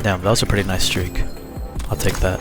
Damn, that was a pretty nice streak. I'll take that.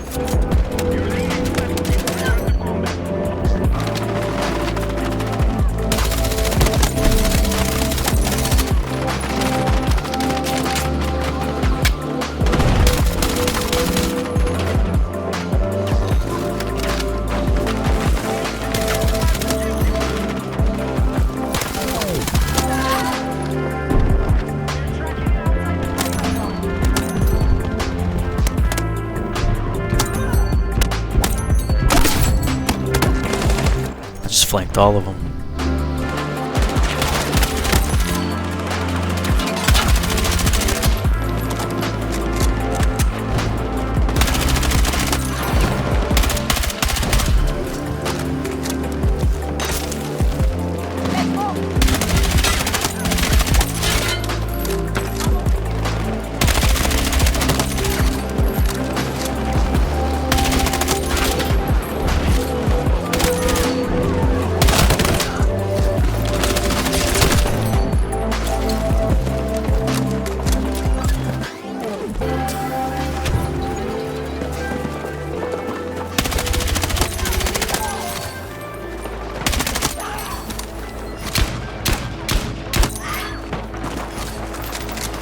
Just flanked all of them.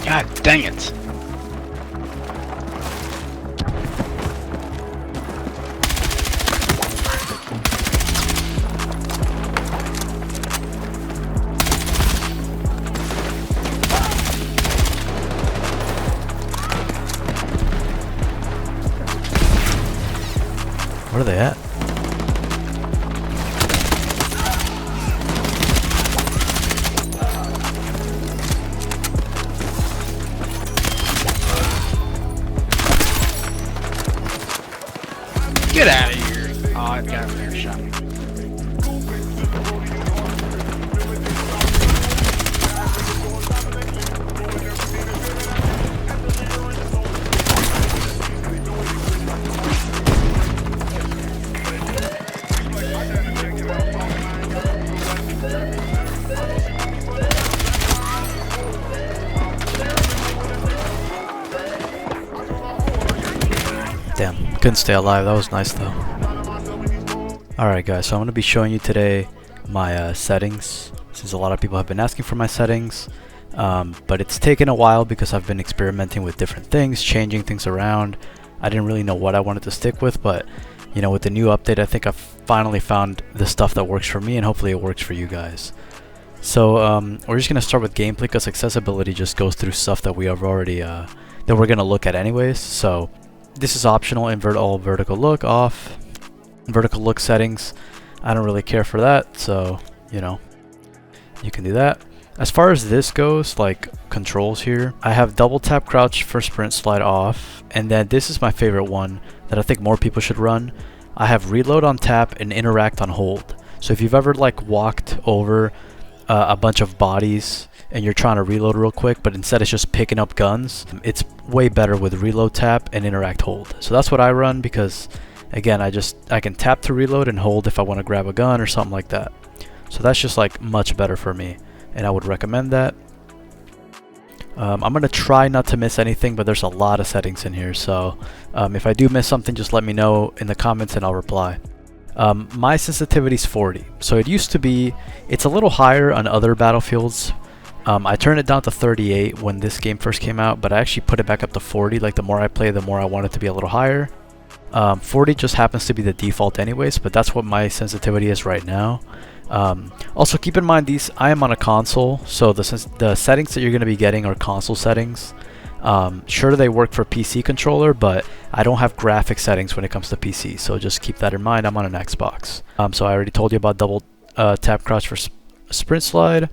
God dang it! Where are they at? Get out of here! Oh, I've got an air shot. Damn, couldn't stay alive. That was nice though. Alright guys, so I'm going to be showing you today my settings, since a lot of people have been asking for my settings. But it's taken a while because I've been experimenting with different things, changing things around. I didn't really know what I wanted to stick with, but you know, with the new update, I think I've finally found the stuff that works for me, and hopefully it works for you guys. So we're just going to start with gameplay, because accessibility just goes through stuff that we have already that we're going to look at anyways. So this is optional. Invert all vertical look off. Vertical look settings, I don't really care for that, so you know, you can do that. As far as this goes, like controls here, I have double tap crouch for sprint slide off, and then this is my favorite one that I think more people should run. I have reload on tap and interact on hold. So if you've ever like walked over a bunch of bodies and you're trying to reload real quick, but instead it's just picking up guns, it's way better with reload tap and interact hold. So that's what I run, because again, I can tap to reload and hold if I want to grab a gun or something like that. So that's just like much better for me, and I would recommend that. I'm going to try not to miss anything, but there's a lot of settings in here, so if I do miss something, just let me know in the comments and I'll reply. My sensitivity is 40, so it used to be, it's a little higher on other Battlefields. I turned it down to 38 when this game first came out, but I actually put it back up to 40. Like the more I play, the more I want it to be a little higher. 40 just happens to be the default anyways, but that's what my sensitivity is right now. Also keep in mind, I am on a console, so the settings that you're going to be getting are console settings. Sure, they work for PC controller, but I don't have graphic settings when it comes to PC, so just keep that in mind. I'm on an Xbox. So I already told you about double tap crouch for sprint slide.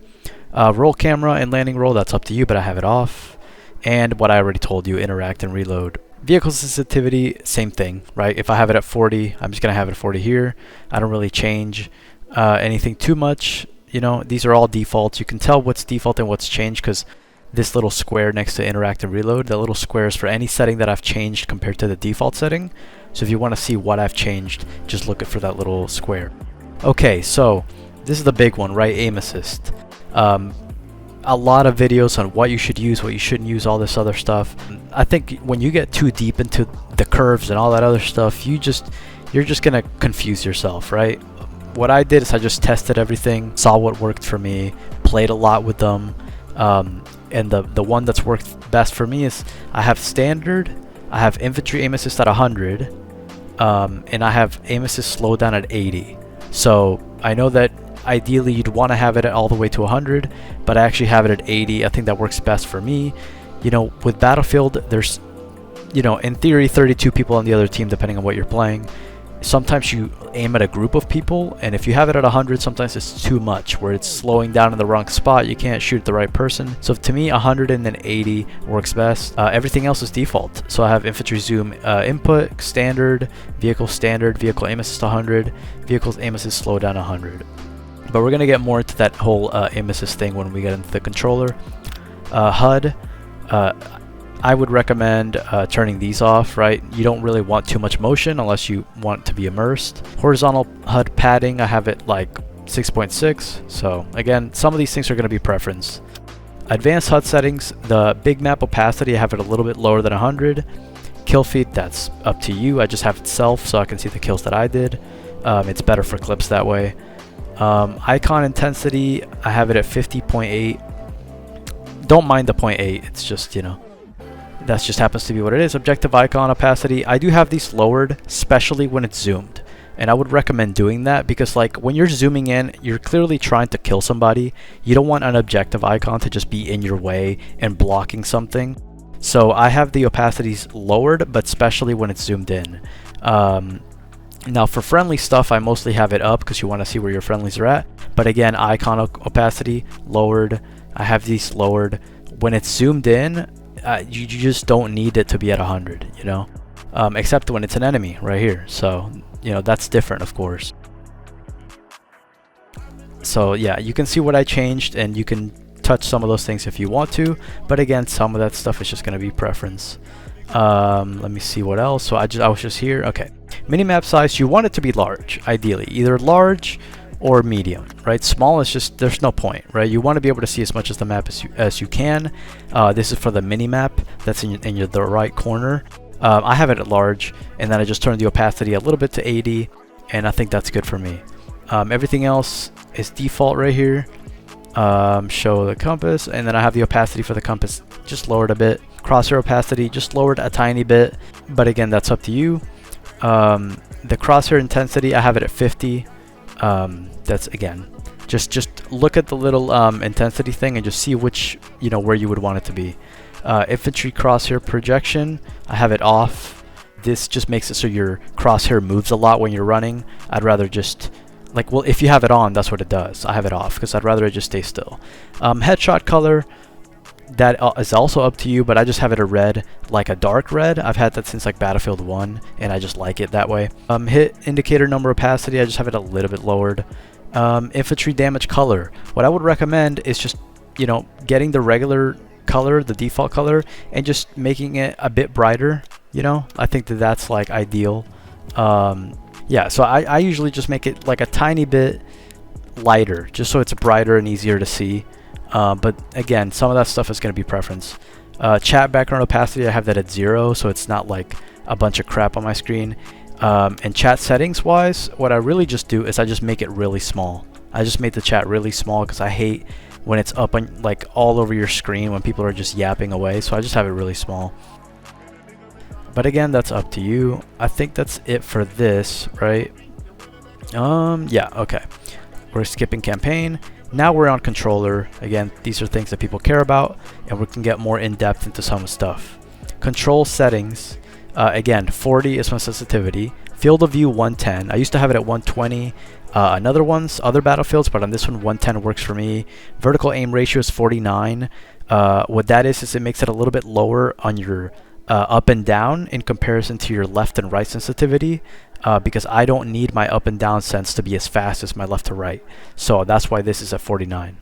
Roll camera and landing roll, that's up to you, but I have it off. And what I already told you, interact and reload. Vehicle sensitivity, same thing, right? If I have it at 40, I'm just going to have it at 40 here. I don't really change anything too much. You know, these are all defaults. You can tell what's default and what's changed because this little square next to interact and reload, the little square is for any setting that I've changed compared to the default setting. So if you want to see what I've changed, just look for that little square. Okay, so this is the big one, right? Aim assist. a lot of videos on what you should use, what you shouldn't use, all this other stuff. I think when you get too deep into the curves and all that other stuff, you're just gonna confuse yourself, right? What I did is I just tested everything, saw what worked for me, played a lot with them, and the one that's worked best for me is I have standard, I have infantry aim assist at 100, and I have aim assist slow down at 80. So I know that ideally you'd want to have it all the way to 100, but I actually have it at 80. I think that works best for me. You know, with Battlefield, there's, you know, in theory 32 people on the other team depending on what you're playing. Sometimes you aim at a group of people, and if you have it at 100, sometimes it's too much where it's slowing down in the wrong spot. You can't shoot the right person. So to me, 100 and then 80 works best. Everything else is default. So I have infantry zoom input standard, vehicle aim assist 100, vehicles aim assist slow down 100. But we're gonna get more into that whole aim assist thing when we get into the controller. HUD. I would recommend turning these off, right? You don't really want too much motion unless you want to be immersed. Horizontal HUD padding, I have it like 6.6. So again, some of these things are going to be preference. Advanced HUD settings, the big map opacity, I have it a little bit lower than 100. Kill feed, that's up to you. I just have it self so I can see the kills that I did. It's better for clips that way. Icon intensity, I have it at 50.8. Don't mind the 0.8, it's just, you know, that just happens to be what it is. Objective icon opacity, I do have these lowered, especially when it's zoomed. And I would recommend doing that because, like, when you're zooming in, you're clearly trying to kill somebody. You don't want an objective icon to just be in your way and blocking something. So I have the opacities lowered, but especially when it's zoomed in. Now for friendly stuff, I mostly have it up because you want to see where your friendlies are at. But again, icon opacity lowered. I have these lowered. When it's zoomed in, you just don't need it to be at 100, you know, except when it's an enemy right here. So, you know, that's different, of course. So yeah, you can see what I changed, and you can touch some of those things if you want to. But again, some of that stuff is just going to be preference. Let me see what else. So I was just here. Okay, minimap size, you want it to be large, ideally, either large or medium, right? Small is just, there's no point, right? You want to be able to see as much of the map as you can. This is for the mini map that's in the right corner. I have it at large, and then I just turned the opacity a little bit to 80, and I think that's good for me. Everything else is default right here. Show the compass, and then I have the opacity for the compass just lowered a bit. Crosshair opacity just lowered a tiny bit, but again, that's up to you. The crosshair intensity, I have it at 50. That's again, just look at the little intensity thing and just see which, you know, where you would want it to be. Infantry crosshair projection, I have it off. This just makes it so your crosshair moves a lot when you're running. I'd rather just, like, well, if you have it on, that's what it does. I have it off because I'd rather it just stay still. Headshot color, that is also up to you, but I just have it a red, like a dark red. I've had that since like Battlefield 1, and I just like it that way. Hit indicator number opacity, I just have it a little bit lowered. Infantry damage color, what I would recommend is just, you know, getting the regular color, the default color, and just making it a bit brighter. You know, I think that that's like ideal. Yeah, so I usually just make it like a tiny bit lighter, just so it's brighter and easier to see. But again, some of that stuff is going to be preference. Chat background opacity, I have that at 0, so it's not like a bunch of crap on my screen. And chat settings wise, what I really just do is I just make it really small. I just made the chat really small because I hate when it's up on, like, all over your screen when people are just yapping away, so I just have it really small. But again, that's up to you. I think that's it for this, right? Yeah, okay. We're skipping campaign. Now we're on controller. Again, these are things that people care about, and we can get more in depth into some stuff. Control settings. Again, 40 is my sensitivity. Field of view 110. I used to have it at 120. Other battlefields, but on this one, 110 works for me. Vertical aim ratio is 49. What that is it makes it a little bit lower on your up and down in comparison to your left and right sensitivity, because I don't need my up and down sense to be as fast as my left to right. So that's why this is at 49.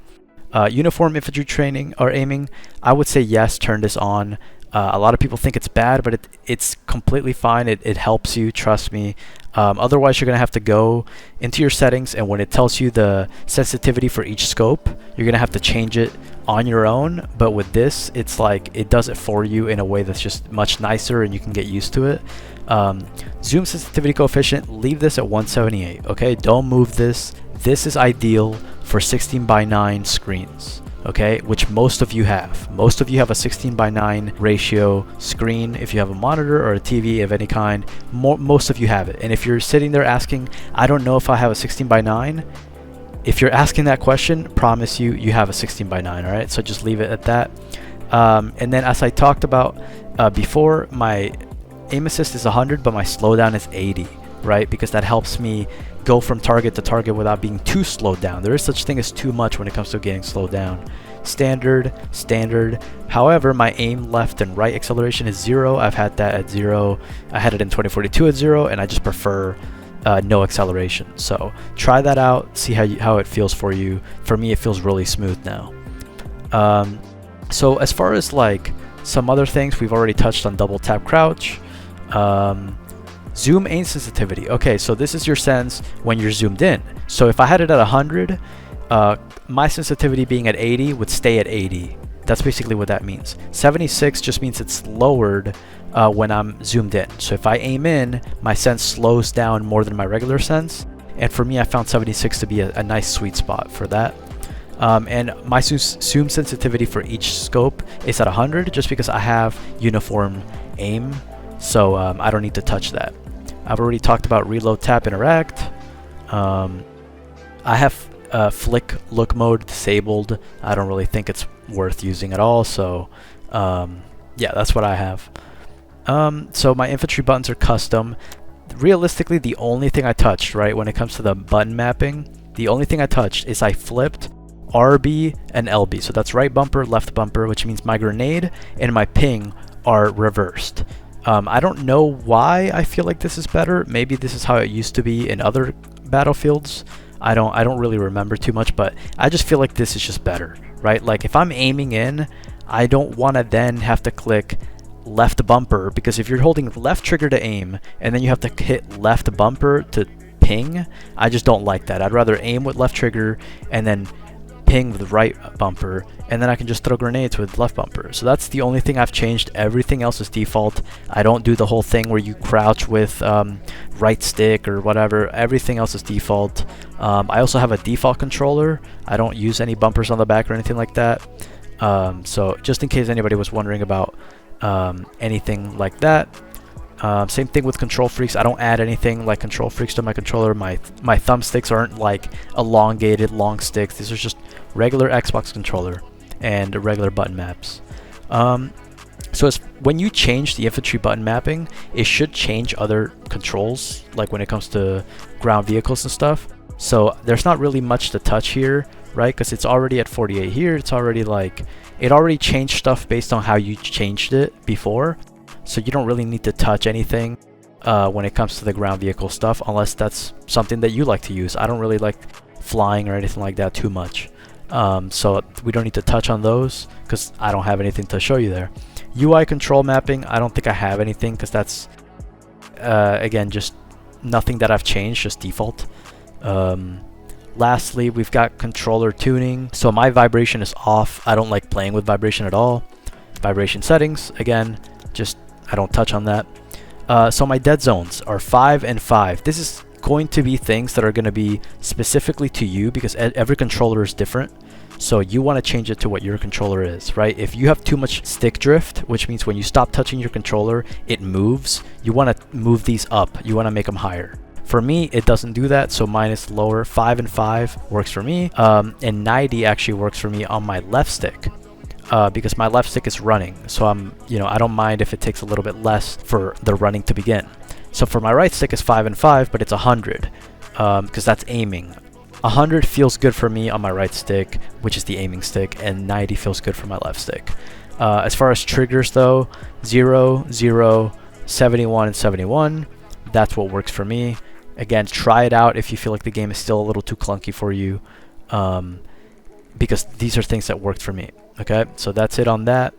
Uniform infantry training or aiming, I would say yes, turn this on. A lot of people think it's bad, but it's completely fine. It helps you, trust me. Otherwise, you're going to have to go into your settings, and when it tells you the sensitivity for each scope, you're going to have to change it on your own, but with this, it's like it does it for you in a way that's just much nicer and you can get used to it. Zoom sensitivity coefficient, leave this at 178, okay? Don't move this. This is ideal for 16:9 screens, okay? Which most of you have. Most of you have a 16:9 ratio screen. If you have a monitor or a TV of any kind, most of you have it. And if you're sitting there asking, I don't know if I have a 16:9, if you're asking that question, promise you, you have a 16:9, all right? So just leave it at that. And then as I talked about before, my aim assist is 100, but my slowdown is 80, right? Because that helps me go from target to target without being too slowed down. There is such thing as too much when it comes to getting slowed down. Standard. However, my aim left and right acceleration is 0. I've had that at 0. I had it in 2042 at 0, and I just prefer no acceleration. So try that out, see how it feels for you. For me, it feels really smooth now. So as far as like some other things, we've already touched on double tap crouch. Zoom aim sensitivity. Okay, so this is your sense when you're zoomed in. So if I had it at 100, my sensitivity being at 80 would stay at 80. That's basically what that means. 76 just means it's lowered when I'm zoomed in. So if I aim in, my sense slows down more than my regular sense. And for me, I found 76 to be a nice sweet spot for that. And my zoom sensitivity for each scope is at 100 just because I have uniform aim. So I don't need to touch that. I've already talked about reload, tap, interact. I have flick look mode disabled. I don't really think it's worth using at all. So yeah, that's what I have. So my infantry buttons are custom. Realistically, the only thing I touched, right, when it comes to the button mapping, the only thing I touched is I flipped RB and LB. So that's right bumper, left bumper, which means my grenade and my ping are reversed. I don't know why I feel like this is better. Maybe this is how it used to be in other battlefields. I don't really remember too much, but I just feel like this is just better, right? Like if I'm aiming in, I don't want to then have to click left bumper, because if you're holding left trigger to aim and then you have to hit left bumper to ping, I just don't like that. I'd rather aim with left trigger and then ping with right bumper, and then I can just throw grenades with left bumper. So that's the only thing I've changed. Everything else is default. I don't do the whole thing where you crouch with right stick or whatever. Everything else is default. I also have a default controller. I don't use any bumpers on the back or anything like that. So just in case anybody was wondering about anything like that. Same thing with control freaks. I don't add anything like control freaks to my controller. My thumbsticks aren't like elongated long sticks. These are just regular Xbox controller and regular button maps. So when you change the infantry button mapping, it should change other controls, like when it comes to ground vehicles and stuff. So there's not really much to touch here, right? Because it's already at 48 here. It's already like, it already changed stuff based on how you changed it before. So you don't really need to touch anything when it comes to the ground vehicle stuff, unless that's something that you like to use. I don't really like flying or anything like that too much. So we don't need to touch on those because I don't have anything to show you there. UI control mapping, I don't think I have anything because that's, again, just nothing that I've changed, just default. Lastly, we've got controller tuning. So my vibration is off. I don't like playing with vibration at all. Vibration settings, again, just I don't touch on that. So my dead zones are 5 and 5. This is going to be things that are going to be specifically to you because every controller is different. So you want to change it to what your controller is, right? If you have too much stick drift, which means when you stop touching your controller, it moves. You want to move these up. You want to make them higher. For me, it doesn't do that, so mine is lower. 5 and 5 works for me. And 90 actually works for me on my left stick. Because my left stick is running, so I don't mind if it takes a little bit less for the running to begin. So for my right stick is 5 and 5, but it's 100 because that's aiming. 100 feels good for me on my right stick, which is the aiming stick, and 90 feels good for my left stick. As far as triggers though, 0, 0, 71, and 71, that's what works for me. Again, try it out if you feel like the game is still a little too clunky for you, because these are things that worked for me. Okay, so that's it on that.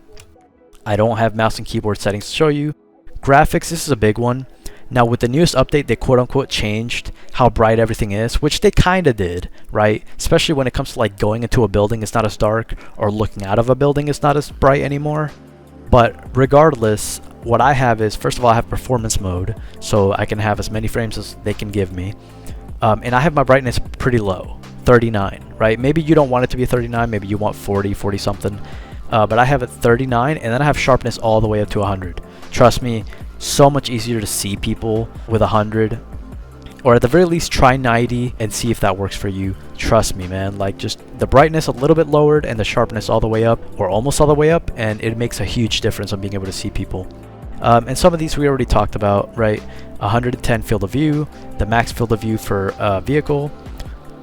I don't have mouse and keyboard settings to show you. Graphics, this is a big one. Now with the newest update, they quote unquote changed how bright everything is, which they kind of did, right? Especially when it comes to like going into a building, it's not as dark, or looking out of a building, it's not as bright anymore. But regardless, what I have is, first of all, I have performance mode, so I can have as many frames as they can give me. And I have my brightness pretty low, 39, right? Maybe you don't want it to be 39, maybe you want 40 something. But I have it 39, and then I have sharpness all the way up to 100. Trust me, so much easier to see people with 100. Or at the very least, try 90 and see if that works for you. Trust me, man. Like, just the brightness a little bit lowered and the sharpness all the way up, or almost all the way up, and it makes a huge difference on being able to see people. And some of these we already talked about, right? 110 field of view, the max field of view for vehicle.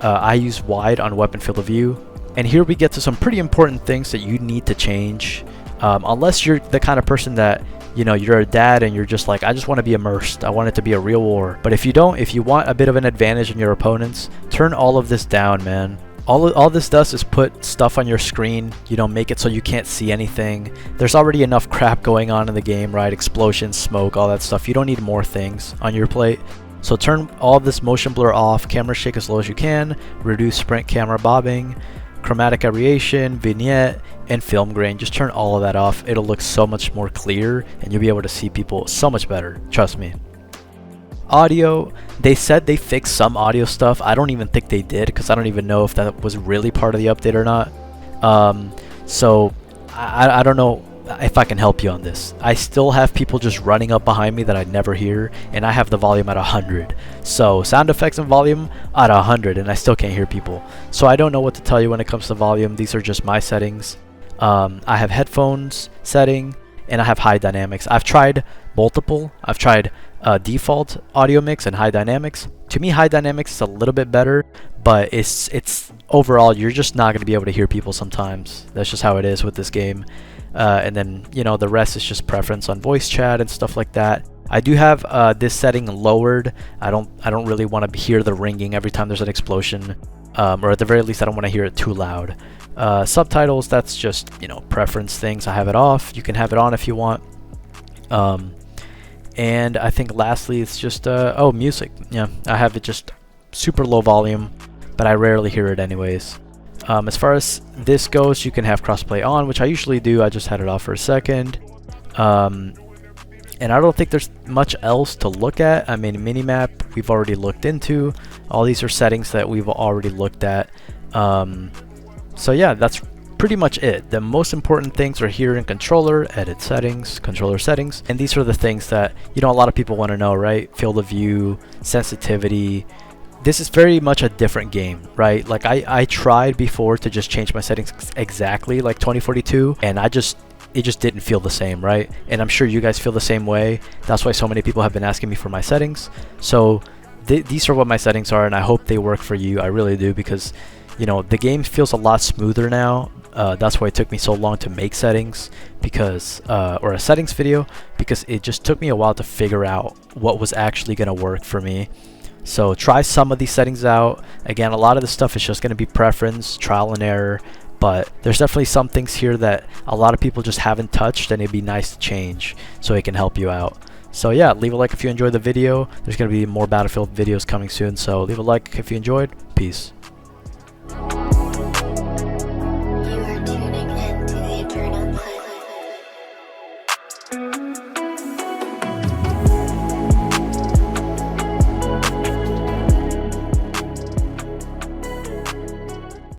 I use wide on weapon field of view. And here we get to some pretty important things that you need to change. Unless you're the kind of person that, you know, you're a dad and you're just like, I just want to be immersed. I want it to be a real war. But if you don't, if you want a bit of an advantage in your opponents, turn all of this down, man. All this does is put stuff on your screen, you know, make it so you can't see anything. There's already enough crap going on in the game, right? Explosions, smoke, all that stuff. You don't need more things on your plate. So turn all of this motion blur off, camera shake as low as you can, reduce sprint camera bobbing, chromatic aberration, vignette, and film grain. Just turn all of that off. It'll look so much more clear and you'll be able to see people so much better. Trust me. Audio, they said they fixed some audio stuff. I don't even think they did, because I don't even know if that was really part of the update or not. So I don't know if I can help you on this. I still have people just running up behind me that I never hear, and I have the volume at 100. So sound effects and volume at 100, and I still can't hear people. So I don't know what to tell you when it comes to volume. These are just my settings. I have headphones setting, and I have high dynamics. I've tried multiple. I've tried default audio mix and high dynamics. To me, high dynamics is a little bit better, but it's overall, you're just not going to be able to hear people sometimes. That's just how it is with this game. And then, you know, the rest is just preference on voice chat and stuff like that. I do have this setting lowered. I don't really want to hear the ringing every time there's an explosion, or at the very least I don't want to hear it too loud. Subtitles, that's just, you know, preference things. I have it off. You can have it on if you want. And I think lastly it's just oh, music. Yeah, I have it just super low volume, but I rarely hear it anyways. As far as this goes, you can have crossplay on, which I usually do. I just had it off for a second. And I don't think there's much else to look at. I mean, minimap we've already looked into. All these are settings that we've already looked at. So yeah, that's pretty much it. The most important things are here in controller, edit settings, controller settings. And these are the things that, you know, a lot of people want to know, right? Field of view, sensitivity. This is very much a different game, right? Like I tried before to just change my settings exactly like 2042, and it just didn't feel the same, right? And I'm sure you guys feel the same way. That's why so many people have been asking me for my settings. So these are what my settings are, and I hope they work for you. I really do, because, you know, the game feels a lot smoother now. That's why it took me so long to make settings, because or a settings video, because it just took me a while to figure out what was actually going to work for me. So try some of these settings out. Again, a lot of this stuff is just going to be preference, trial and error, but there's definitely some things here that a lot of people just haven't touched, and it'd be nice to change so it can help you out. So yeah, leave a like if you enjoyed the video. There's going to be more Battlefield videos coming soon, so leave a like if you enjoyed. Peace.